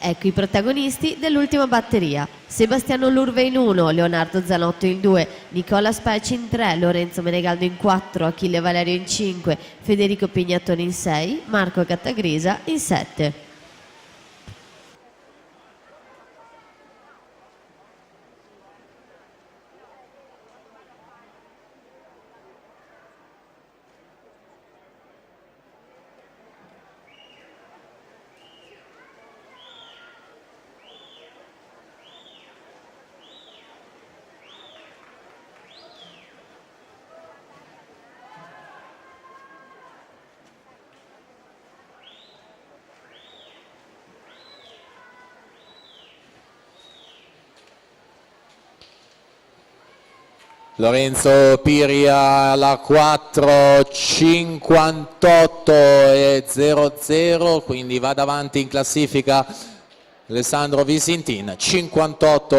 Ecco i protagonisti dell'ultima batteria: Sebastiano Lurve in 1, Leonardo Zanotto in 2, Nicola Speci in 3, Lorenzo Menegaldo in 4, Achille Valerio in 5, Federico Pignatone in 6, Marco Cattagrisa in 7. Lorenzo Piri alla 4:58,00, quindi va davanti in classifica Alessandro Visintin, 58